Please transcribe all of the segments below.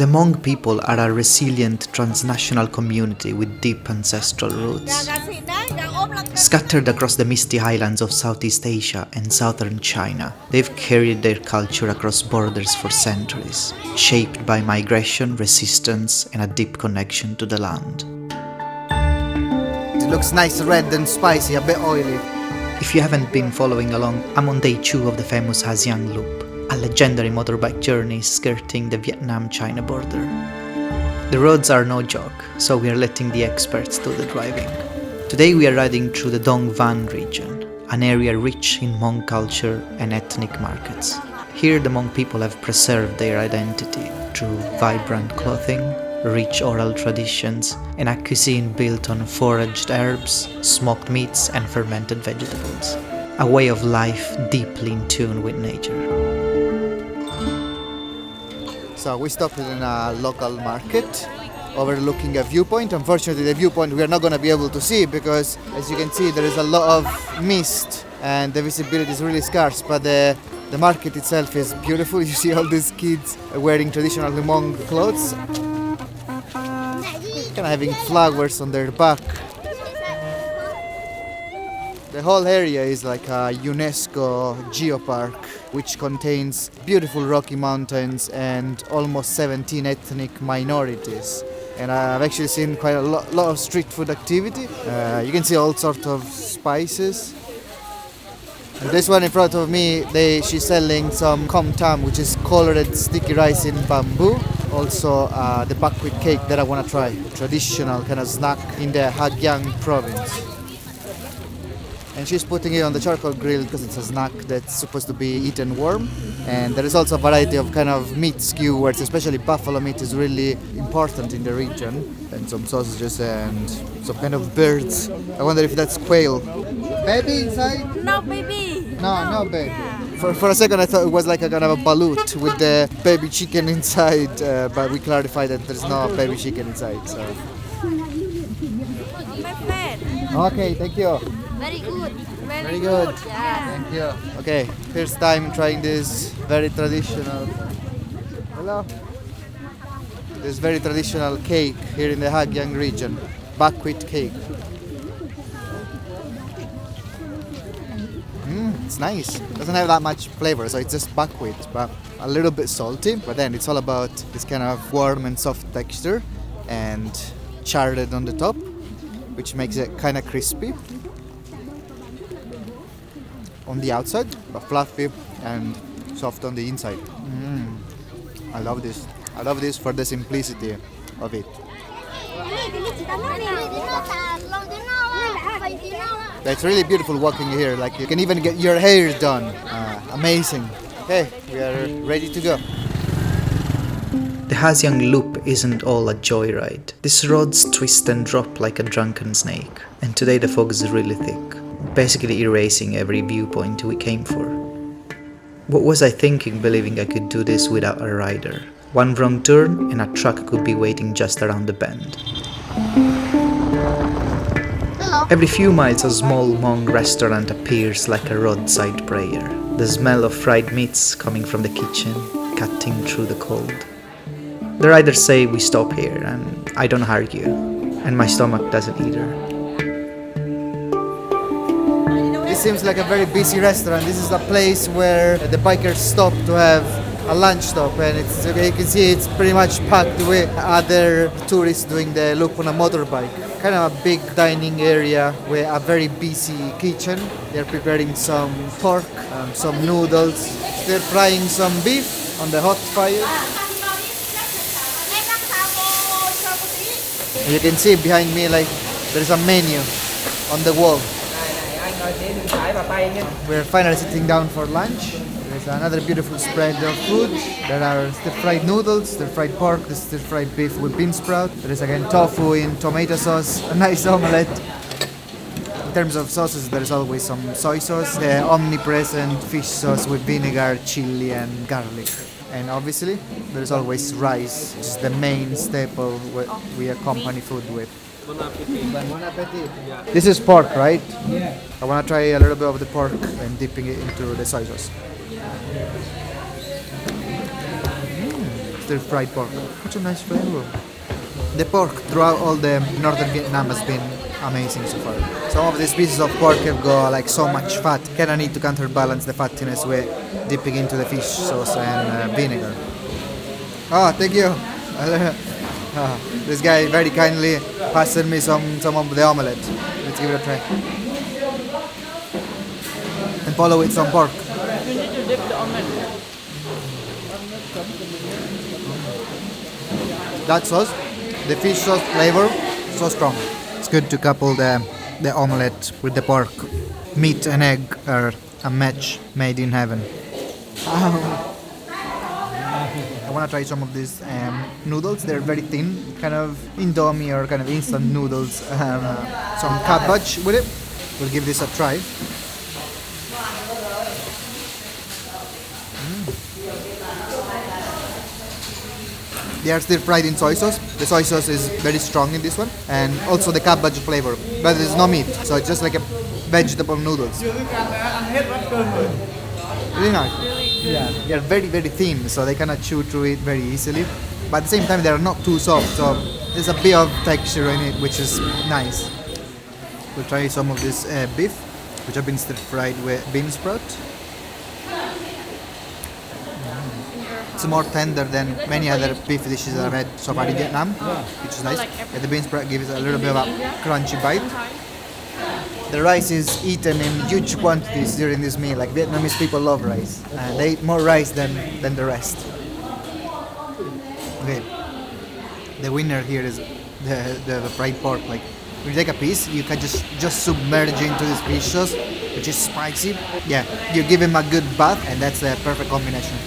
The Hmong people are a resilient transnational community with deep ancestral roots. Scattered across the misty highlands of Southeast Asia and southern China, they've carried their culture across borders for centuries, shaped by migration, resistance, and a deep connection to the land. It looks nice, red and spicy, a bit oily. If you haven't been following along, I'm on day 2 of the famous Ha Giang Loop, a legendary motorbike journey skirting the Vietnam-China border. The roads are no joke, so we are letting the experts do the driving. Today we are riding through the Đồng Văn region, an area rich in Hmong culture and ethnic markets. Here the Hmong people have preserved their identity through vibrant clothing, rich oral traditions, and a cuisine built on foraged herbs, smoked meats, and fermented vegetables. A way of life deeply in tune with nature. So we stopped in a local market overlooking a viewpoint. Unfortunately, the viewpoint we are not going to be able to see because, as you can see, there is a lot of mist and the visibility is really scarce, but the market itself is beautiful. You see all these kids wearing traditional Hmong clothes, kind of having flowers on their back. The whole area is like a UNESCO geopark, which contains beautiful rocky mountains and almost 17 ethnic minorities. And I've actually seen quite a lot of street food activity. You can see all sorts of spices. And this one in front of me, she's selling some Tham, which is colored sticky rice in bamboo. Also the Buckwheat Cake that I want to try. Traditional kind of snack in the Ha Giang province. And she's putting it on the charcoal grill because it's a snack that's supposed to be eaten warm. And there is also a variety of kind of meat skewers, especially buffalo meat is really important in the region. And some sausages and some kind of birds. I wonder if that's quail. Baby inside? No baby. No baby. Yeah. For a second I thought it was like a kind of a balut with the baby chicken inside, but we clarified that there's no baby chicken inside. So. My friend. Okay, thank you. Very good. Very good. Yeah. Thank you. Okay, first time trying this very traditional. Hello. This very traditional cake here in the Ha Giang region, Buckwheat Cake. It's nice. Doesn't have that much flavor, so it's just buckwheat, but a little bit salty. But then it's all about this kind of warm and soft texture, and charred on the top, which makes it kind of crispy on the outside, but fluffy and soft on the inside. I love this. I love this for the simplicity of it. It's really beautiful walking here. Like you can even get your hair done. Amazing. Okay, we are ready to go. The Ha Giang Loop isn't all a joyride. These roads twist and drop like a drunken snake, and today the fog is really thick, basically erasing every viewpoint we came for. What was I thinking believing I could do this without a rider? One wrong turn and a truck could be waiting just around the bend. Every few miles a small Hmong restaurant appears like a roadside prayer. The smell of fried meats coming from the kitchen, cutting through the cold. The riders say we stop here, and I don't argue, and my stomach doesn't either. This seems like a very busy restaurant. This is a place where the bikers stop to have a lunch stop, and it's, you can see it's pretty much packed with other tourists doing the loop on a motorbike. Kind of a big dining area with a very busy kitchen. They're preparing some pork, some noodles. They're frying some beef on the hot fire. You can see behind me, like, there's a menu on the wall. We're finally sitting down for lunch. There's another beautiful spread of food. There are stir-fried noodles, stir-fried pork, the stir-fried beef with bean sprout. There is again tofu in tomato sauce, a nice omelette. In terms of sauces, there's always some soy sauce, the omnipresent fish sauce with vinegar, chili and garlic. And obviously, there's always rice, which is the main staple we accompany food with. Bon appetit. Bon appetit. This is pork, right? Yeah. I want to try a little bit of the pork and dipping it into the soy sauce. stir-fried pork. Such a nice flavor. The pork throughout all the northern Vietnam has been amazing so far. Some of these pieces of pork have got like so much fat. Kinda need to counterbalance the fattiness with dipping into the fish sauce and vinegar. Oh, thank you. This guy very kindly passed me some of the omelette. Let's give it a try. And follow with some pork. You need to dip the omelette. That sauce, the fish sauce flavor, so strong. It's good to couple the omelette with the pork. Meat and egg are a match made in heaven. I want to try some of these noodles. They're very thin, kind of Indomie or kind of instant noodles. Some cabbage with it. We'll give this a try. They are still fried in soy sauce. The soy sauce is very strong in this one, and also the cabbage flavor. But there's no meat, so it's just like a vegetable noodles. Really nice. Yeah, they are very very thin, so they cannot chew through it very easily. But at the same time, they are not too soft, so there's a bit of texture in it, which is nice. We'll try some of this beef, which have been stir fried with bean sprout. It's more tender than many other beef dishes I've had so far in Vietnam, which is nice. And the bean sprout gives it a little bit of a crunchy bite. The rice is eaten in huge quantities during this meal. Like Vietnamese people love rice. They eat more rice than the rest. Okay. The winner here is the fried pork. Like when you take a piece, you can just submerge into this fish sauce, which is spicy. Yeah, you give him a good bath, and that's the perfect combination.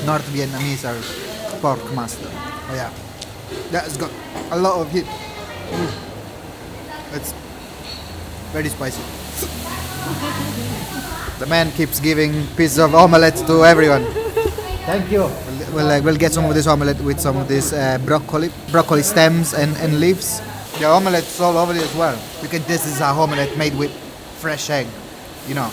North Vietnamese are pork master. Oh yeah, that's got a lot of heat. It's very spicy. The man keeps giving pieces of omelette to everyone. Thank you. We'll get some of this omelette with some of this broccoli stems and leaves. The omelette's all over it as well. You can taste this is a omelette made with fresh egg. You know,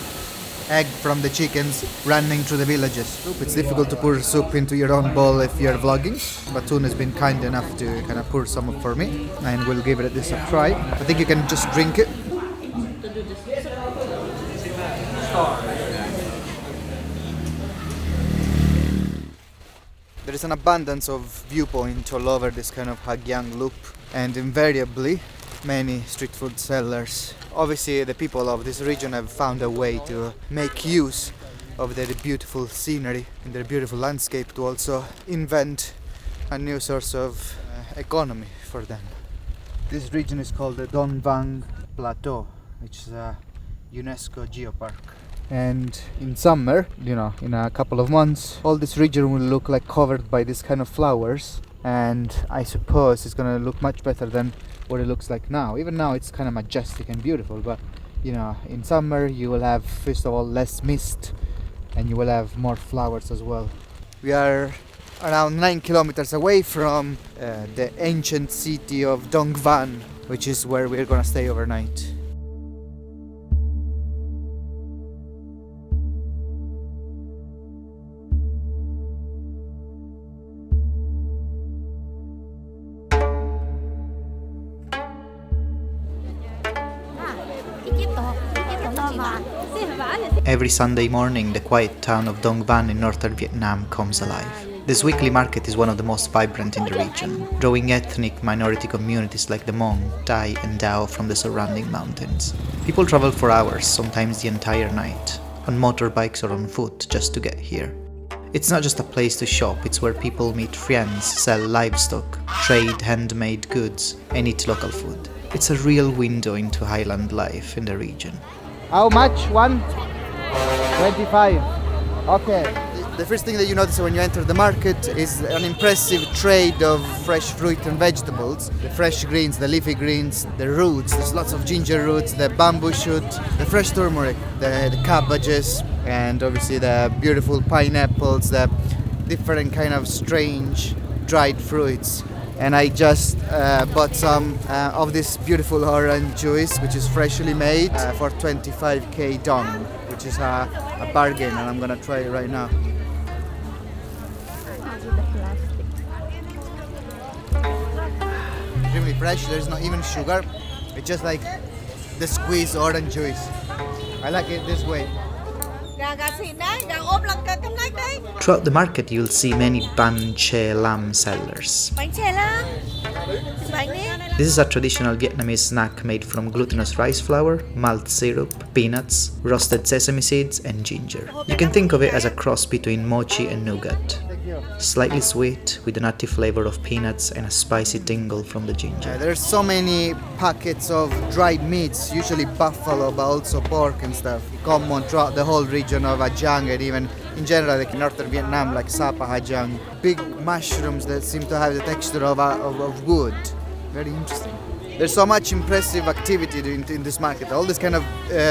egg from the chickens running through the villages. It's difficult to pour soup into your own bowl if you're vlogging, but Toon has been kind enough to kind of pour some up for me, and we'll give it this a try. I think you can just drink it. There is an abundance of viewpoints all over this kind of Ha Giang Loop, and invariably many street food sellers. Obviously the people of this region have found a way to make use of their beautiful scenery and their beautiful landscape to also invent a new source of economy for them. This region is called the Đồng Văn Plateau, which is a UNESCO geopark. And in summer, you know, in a couple of months, all this region will look like covered by this kind of flowers, and I suppose it's gonna look much better than what it looks like now. Even now it's kind of majestic and beautiful, but you know, in summer you will have, first of all, less mist, and you will have more flowers as well. We are around 9 kilometers away from the ancient city of Đồng Văn, which is where we're gonna stay overnight. Every Sunday morning, the quiet town of Đồng Văn in northern Vietnam comes alive. This weekly market is one of the most vibrant in the region, drawing ethnic minority communities like the Hmong, Thai and Dao from the surrounding mountains. People travel for hours, sometimes the entire night, on motorbikes or on foot just to get here. It's not just a place to shop, it's where people meet friends, sell livestock, trade handmade goods and eat local food. It's a real window into highland life in the region. How much? 25. Okay. The first thing that you notice when you enter the market is an impressive trade of fresh fruit and vegetables. The fresh greens, the leafy greens, the roots. There's lots of ginger roots, the bamboo shoot, the fresh turmeric, the cabbages, and obviously the beautiful pineapples, the different kind of strange dried fruits. And I just bought some of this beautiful orange juice, which is freshly made for 25k dong, which is a bargain, and I'm gonna try it right now. fresh. There's not even sugar. It's just like the squeezed orange juice. I like it this way. Throughout the market, you'll see many bánh chè lamb sellers. Bánh chè lam. Bánh đi. This is a traditional Vietnamese snack made from glutinous rice flour, malt syrup, peanuts, roasted sesame seeds, and ginger. You can think of it as a cross between mochi and nougat. Slightly sweet, with a nutty flavor of peanuts and a spicy tingle from the ginger. There's so many packets of dried meats, usually buffalo, but also pork and stuff, common throughout the whole region of Ha Giang and even in general, like in northern Vietnam, like Sapa, Ha Giang. Big mushrooms that seem to have the texture of wood. Very interesting. There's so much impressive activity in this market. All this kind of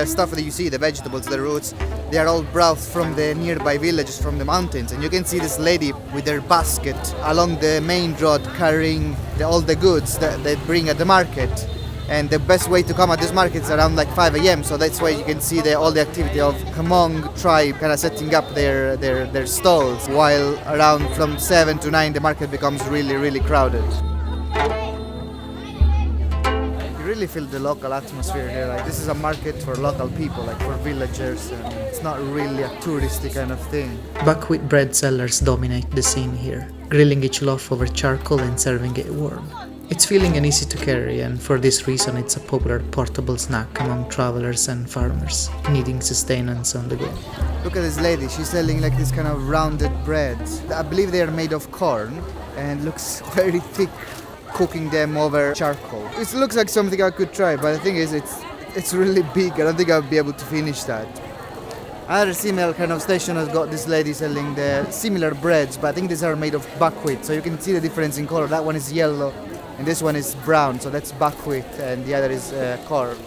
stuff that you see, the vegetables, the roots, they are all brought from the nearby villages, from the mountains. And you can see this lady with her basket along the main road carrying all the goods that they bring at the market. And the best way to come at this market is around like 5 a.m. So that's why you can see all the activity of Hmong tribe kind of setting up their stalls, while around from 7 to 9 the market becomes really, really crowded. Really feel the local atmosphere here. Like this is a market for local people, like for villagers, and it's not really a touristy kind of thing. Buckwheat bread sellers dominate the scene here, grilling each loaf over charcoal and serving it warm. It's filling and easy to carry, and for this reason it's a popular portable snack among travelers and farmers needing sustenance on the go. Look at this lady, she's selling like this kind of rounded breads. I believe they are made of corn and looks very thick, cooking them over charcoal. It looks like something I could try, but the thing is it's really big. I don't think I'll be able to finish that. Another similar kind of station has got this lady selling the similar breads, but I think these are made of buckwheat, so you can see the difference in color. That one is yellow and this one is brown, so that's buckwheat, and the other is corn.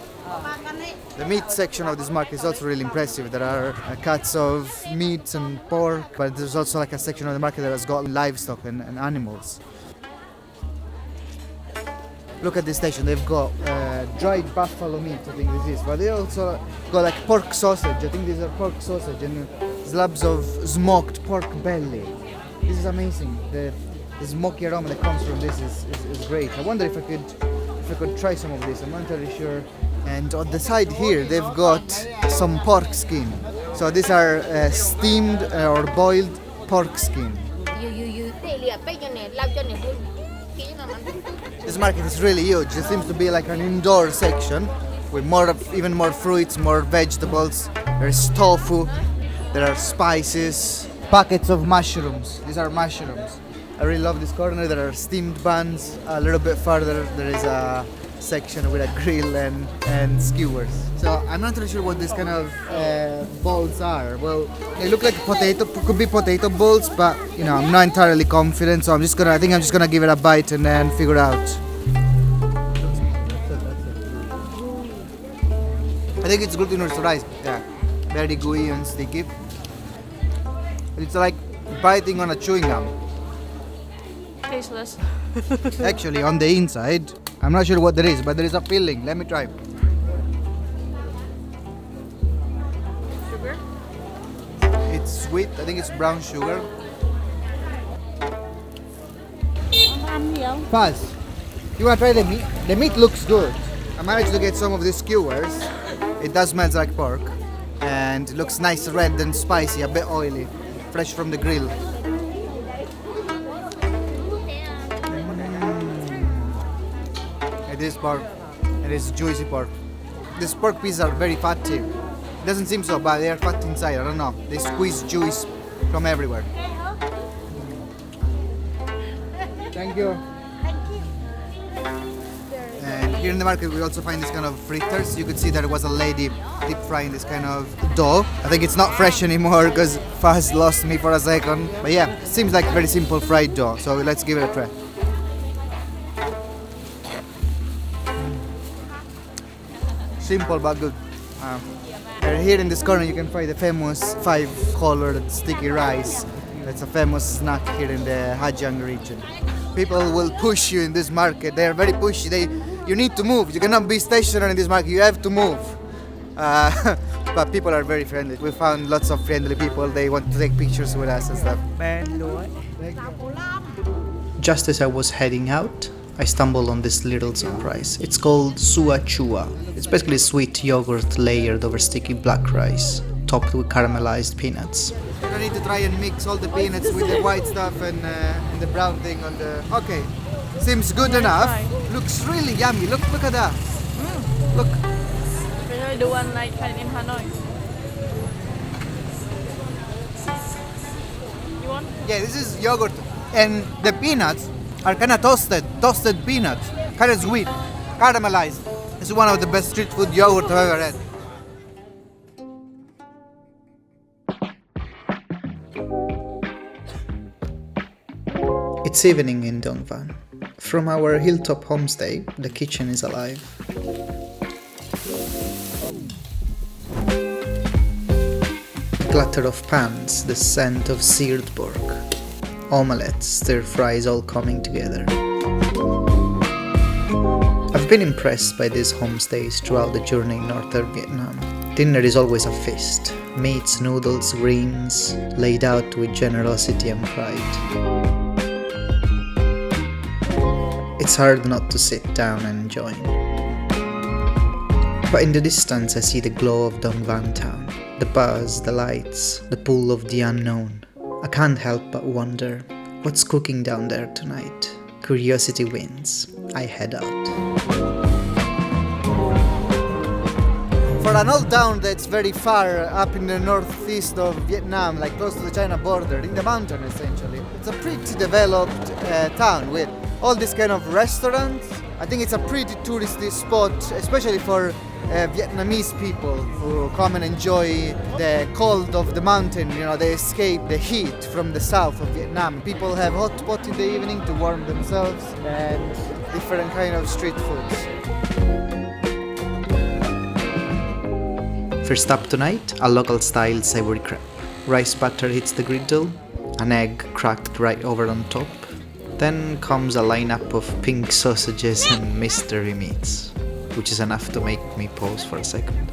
The meat section of this market is also really impressive. There are cuts of meat and pork, but there's also like a section of the market that has got livestock and animals. Look at this station, they've got dried buffalo meat, I think this is, but they also got like pork sausage. I think these are pork sausage and slabs of smoked pork belly. This is amazing. The smoky aroma that comes from this is great. I wonder if I could try some of this. I'm not entirely sure. And on the side here, they've got some pork skin. So these are steamed or boiled pork skin. This market is really huge. It seems to be like an indoor section with even more fruits, more vegetables. There's tofu, there are spices, packets of mushrooms. These are mushrooms. I really love this corner. There are steamed buns. A little bit further there is a section with a grill and skewers. So I'm not really sure what these kind of balls are. Well, they look like could be potato balls, but you know, I'm not entirely confident, so I think I'm just gonna give it a bite and then figure out. I think it's glutinous rice. Yeah, very gooey and sticky. It's like biting on a chewing gum. Tasteless. Actually, on the inside, I'm not sure what there is, but there is a filling. Let me try. Sugar? It's sweet. I think it's brown sugar. Pass. You want to try the meat? The meat looks good. I managed to get some of these skewers. It does smell like pork. And it looks nice, red and spicy, a bit oily. Fresh from the grill. It is pork. It is juicy pork. These pork pieces are very fatty. It doesn't seem so, but they are fat inside. I don't know. They squeeze juice from everywhere. Thank you. And here in the market we also find this kind of fritters. You could see there was a lady deep frying this kind of dough. I think it's not fresh anymore because Faz lost me for a second. But yeah, it seems like very simple fried dough. So let's give it a try. Simple but good. Here in this corner you can find the famous 5-colored sticky rice. That's a famous snack here in the Ha Giang region. People will push you in this market. They are very pushy. You need to move. You cannot be stationary in this market. You have to move. But people are very friendly. We found lots of friendly people. They want to take pictures with us and stuff. Just as I was heading out, I stumbled on this little surprise. It's called sua chua. It's basically sweet yogurt layered over sticky black rice, topped with caramelized peanuts. You don't need to try and mix all the peanuts with the white stuff and the brown thing on the... Okay, seems good enough. Looks really yummy. Look at that. Look. Especially the one like in Hanoi. You want? Yeah, this is yogurt. And the peanuts are kind of toasted peanuts. Kind of sweet, caramelized. This is one of the best street food yogurt I've ever had. It's evening in Đồng Văn. From our hilltop homestay, the kitchen is alive. Clatter of pans, the scent of seared pork. Omelettes, stir-fries all coming together. I've been impressed by these homestays throughout the journey in northern Vietnam. Dinner is always a feast. Meats, noodles, greens, laid out with generosity and pride. It's hard not to sit down and join. But in the distance I see the glow of Đồng Văn town, the buzz, the lights, the pull of the unknown. I can't help but wonder, what's cooking down there tonight? Curiosity wins. I head out. For an old town that's very far up in the northeast of Vietnam, like close to the China border, in the mountain essentially, it's a pretty developed town with all these kind of restaurants. I think it's a pretty touristy spot, especially for Vietnamese people who come and enjoy the cold of the mountain. You know, they escape the heat from the south of Vietnam. People have hot pot in the evening to warm themselves and different kind of street foods. First up tonight, a local style savory crepe. Rice batter hits the griddle, an egg cracked right over on top. Then comes a lineup of pink sausages and mystery meats, which is enough to make me pause for a second.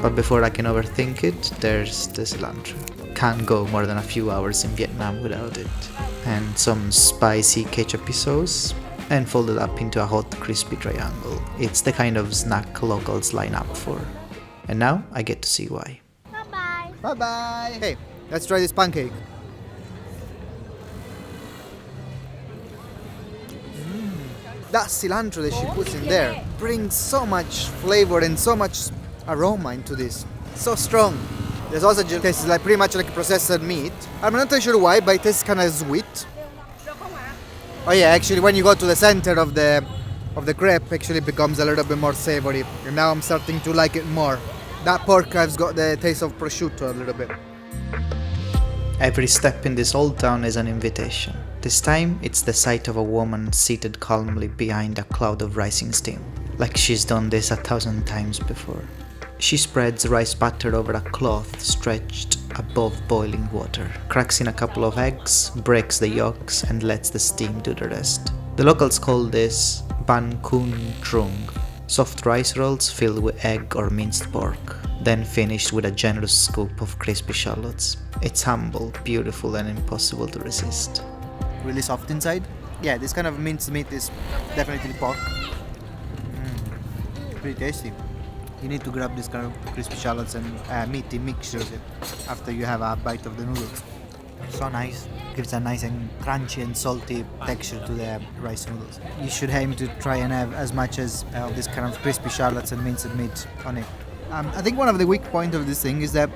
But before I can overthink it, there's the cilantro. Can't go more than a few hours in Vietnam without it. And some spicy ketchup sauce, and folded up into a hot crispy triangle. It's the kind of snack locals line up for. And now I get to see why. Bye-bye. Bye-bye! Hey, let's try this pancake. That cilantro that she puts in there brings so much flavor and so much aroma into this. So strong. The sausage tastes like pretty much like processed meat. I'm not really sure why, but it tastes kind of sweet. Oh yeah, actually when you go to the center of the crepe, actually becomes a little bit more savory. And now I'm starting to like it more. That pork has got the taste of prosciutto a little bit. Every step in this old town is an invitation. This time, it's the sight of a woman seated calmly behind a cloud of rising steam, like she's done this 1,000 times before. She spreads rice batter over a cloth stretched above boiling water, cracks in a couple of eggs, breaks the yolks, and lets the steam do the rest. The locals call this Ban Kun Trung, soft rice rolls filled with egg or minced pork, then finished with a generous scoop of crispy shallots. It's humble, beautiful, and impossible to resist. Really soft inside. Yeah, this kind of minced meat is definitely pork. Pretty tasty. You need to grab this kind of crispy shallots and meaty mixtures after you have a bite of the noodles. So nice. Gives a nice and crunchy and salty texture to the rice noodles. You should aim to try and have as much as this kind of crispy shallots and minced meat on it. I think one of the weak points of this thing is that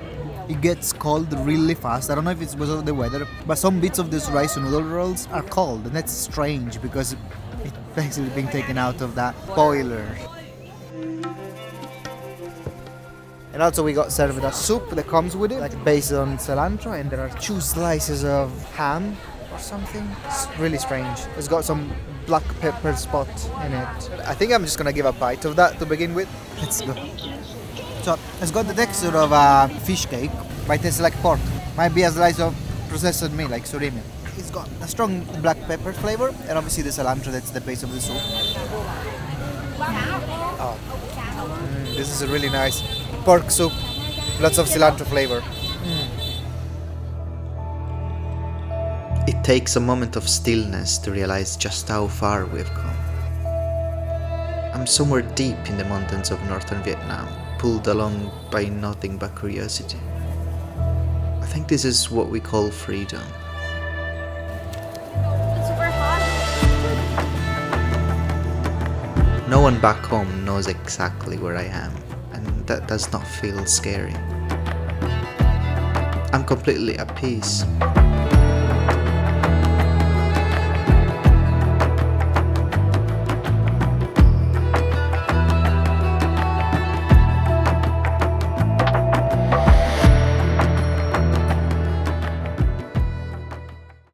it gets cold really fast. I don't know if it's because of the weather, but some bits of this rice noodle rolls are cold, and that's strange because it's basically being taken out of that boiler. And also we got served a soup that comes with it, like based on cilantro, and there are 2 slices of ham or something. It's really strange. It's got some black pepper spot in it. I think I'm just gonna give a bite of that to begin with. Let's go. So it's got the texture of a fish cake, but it tastes like pork. Might be a slice of processed meat, like surimi. It's got a strong black pepper flavor, and obviously the cilantro that's the base of the soup. This is a really nice pork soup, lots of cilantro flavor. It takes a moment of stillness to realize just how far we've come. I'm somewhere deep in the mountains of northern Vietnam, pulled along by nothing but curiosity. I think this is what we call freedom. It's super hot. No one back home knows exactly where I am, and that does not feel scary. I'm completely at peace.